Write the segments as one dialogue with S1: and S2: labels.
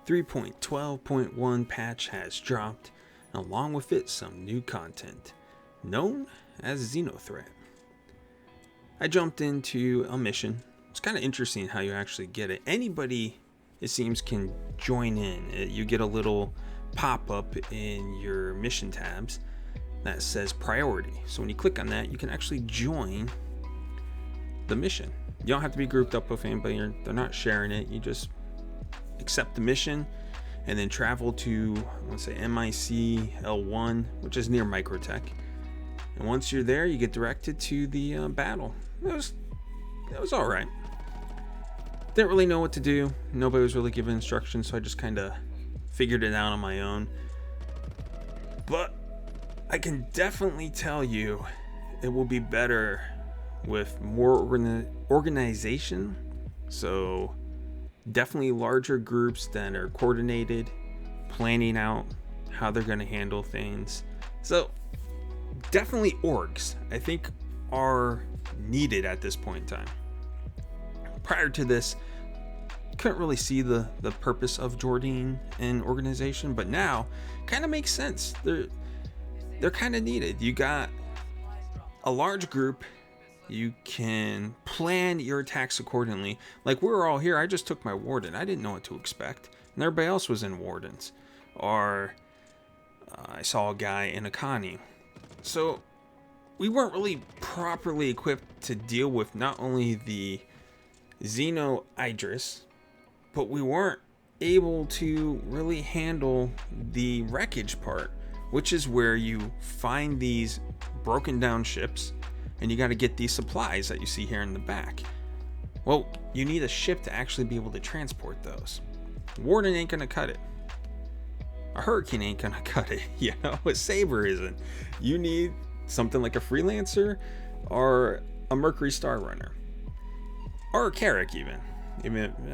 S1: 3.12.1 patch has dropped, and along with it some new content, known as Xeno threat. I jumped into a mission. It's kind of interesting how you actually get it. Anybody, it seems, can join in. You get a little pop-up in your mission tabs that says priority. So when you click on that, you can actually join the mission. You don't have to be grouped up with anybody. They're not sharing it. You just accept the mission and then travel to, let's say, MIC L1, which is near Microtech. And once you're there, you get directed to the battle. It was all right. Didn't really know what to do. Nobody was really giving instructions, so I just kind of figured it out on my own. But I can definitely tell you it will be better with more organization. So definitely larger groups that are coordinated, planning out how they're going to handle things. So definitely orgs, I think, are needed at this point in time. Prior to this, couldn't really see the purpose of joining an organization, but now kind of makes sense. They're kind of needed. You got a large group, you can plan your attacks accordingly. Like, we were all here, I just took my warden, I didn't know what to expect, and everybody else was in wardens. Or I saw a guy in a Connie. So we weren't really properly equipped to deal with not only the Xeno Idris, but we weren't able to really handle the wreckage part, which is where you find these broken down ships and you got to get these supplies that you see here in the back. Well, you need a ship to actually be able to transport those. Warden ain't gonna cut it. A Hurricane ain't gonna cut it. You know, a Saber isn't. You need something like a Freelancer or a Mercury Star Runner. Or a Carrack even.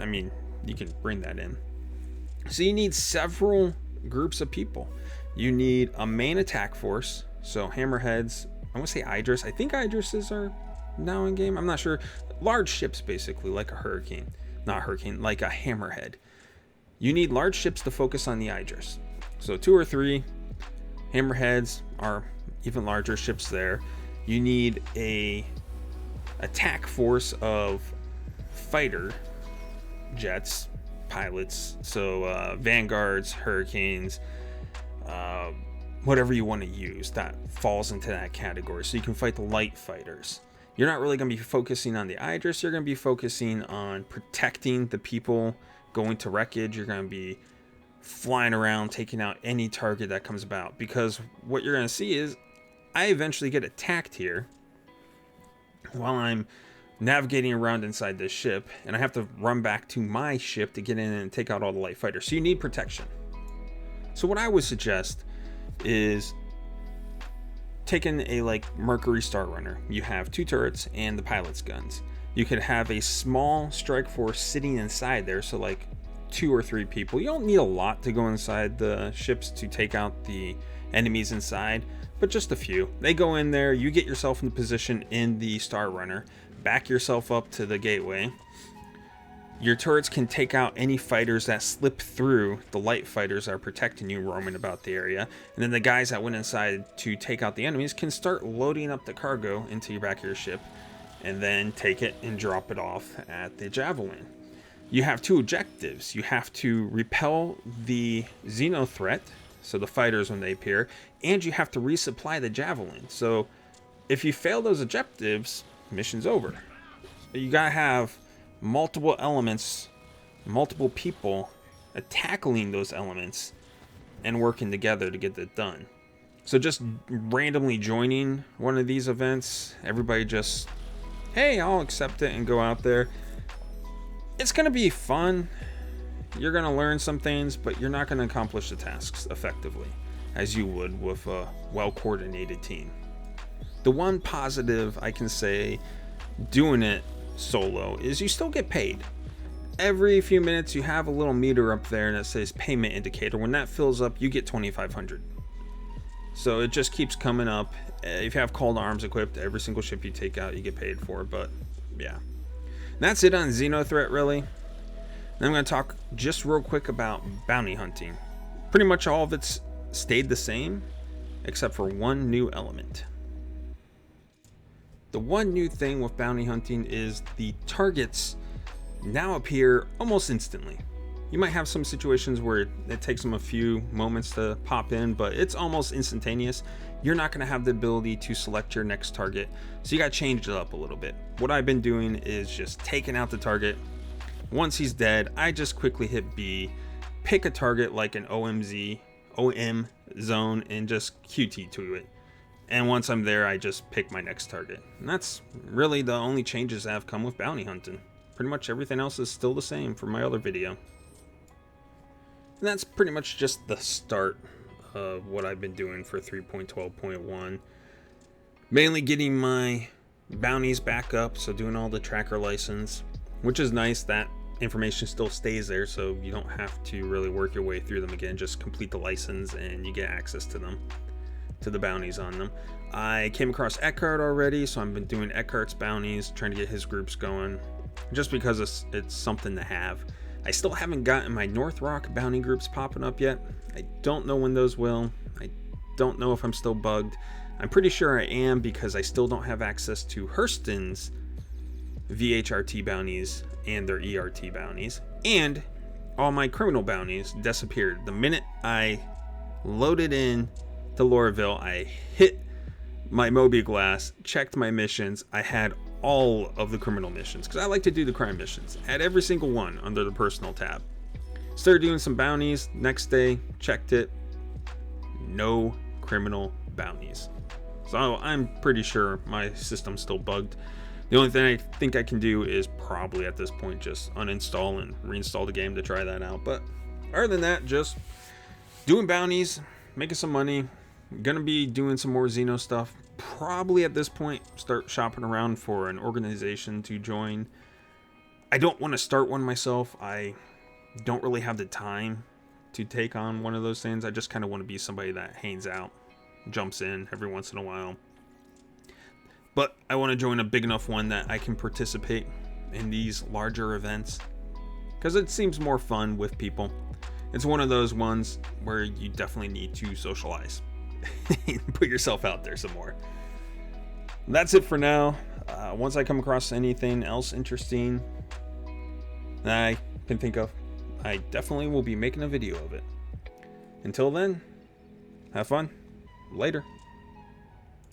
S1: I mean, you can bring that in. So you need several groups of people. You need a main attack force. So hammerheads, I want to say Idris. I think Idrises are now in game. I'm not sure. Large ships, basically, like a Hurricane. Not Hurricane, like a Hammerhead. You need large ships to focus on the Idris. So 2 or 3 Hammerheads are even larger ships there. You need a attack force of fighter jets, pilots, so Vanguards, Hurricanes, whatever you want to use that falls into that category, so you can fight the light fighters. You're not really going to be focusing on the Idris, you're going to be focusing on protecting the people going to wreckage. You're going to be flying around taking out any target that comes about, because what you're going to see is I eventually get attacked here while I'm navigating around inside this ship, and I have to run back to my ship to get in and take out all the light fighters. So you need protection. So what I would suggest is taking a Mercury Star Runner. You have 2 turrets and the pilot's guns. You could have a small strike force sitting inside there, so like 2 or 3 people. You don't need a lot to go inside the ships to take out the enemies inside, but just a few. They go in there, you get yourself in the position in the Star Runner, back yourself up to the gateway. Your turrets can take out any fighters that slip through. The light fighters are protecting you, roaming about the area. And then the guys that went inside to take out the enemies can start loading up the cargo into your back of your ship, and then take it and drop it off at the Javelin. You have 2 objectives. You have to repel the Xeno threat, so the fighters when they appear, and you have to resupply the Javelin. So if you fail those objectives, mission's over. You gotta have multiple elements, multiple people tackling those elements and working together to get that done. So just randomly joining one of these events, everybody just, hey, I'll accept it and go out there. It's gonna be fun. You're gonna learn some things, but you're not gonna accomplish the tasks effectively as you would with a well-coordinated team. The one positive I can say doing it solo is you still get paid. Every few minutes you have a little meter up there that says payment indicator. When that fills up, you get 2,500. So it just keeps coming up. If you have cold arms equipped, every single ship you take out you get paid for. But yeah, and that's it on Xeno threat, really. Then I'm going to talk just real quick about bounty hunting. Pretty much all of it's stayed the same, except for one new element. The one new thing with bounty hunting is the targets now appear almost instantly. You might have some situations where it takes them a few moments to pop in, but it's almost instantaneous. You're not going to have the ability to select your next target, so you got to change it up a little bit. What I've been doing is just taking out the target. Once he's dead, I just quickly hit B, pick a target like an OM zone, and just QT to it. And once I'm there, I just pick my next target. And that's really the only changes that have come with bounty hunting. Pretty much everything else is still the same from my other video. And that's pretty much just the start of what I've been doing for 3.12.1. Mainly getting my bounties back up, so doing all the tracker license, which is nice. That information still stays there, so you don't have to really work your way through them again. Just complete the license and you get access to them, to the bounties on them. I came across Eckhart already, so I've been doing Eckhart's bounties, trying to get his groups going, just because it's something to have. I still haven't gotten my North Rock bounty groups popping up yet. I don't know when those will. I don't know if I'm still bugged. I'm pretty sure I am, because I still don't have access to Hurston's VHRT bounties and their ERT bounties. And all my criminal bounties disappeared. The minute I loaded in to Lorville, I hit my Moby Glass, checked my missions. I had all of the criminal missions, because I like to do the crime missions. Had every single one under the personal tab. Started doing some bounties. Next day, checked it. No criminal bounties. So I'm pretty sure my system's still bugged. The only thing I think I can do is probably at this point just uninstall and reinstall the game to try that out. But other than that, just doing bounties, making some money. Gonna be doing some more Xeno stuff. Probably at this point start shopping around for an organization to join. I don't want to start one myself. I don't really have the time to take on one of those things. I just kind of want to be somebody that hangs out, jumps in every once in a while. But I want to join a big enough one that I can participate in these larger events, because it seems more fun with people. It's one of those ones where you definitely need to socialize. Put yourself out there some more. That's it for now. Once I come across anything else interesting that I can think of, I definitely will be making a video of it. Until then, have fun. Later.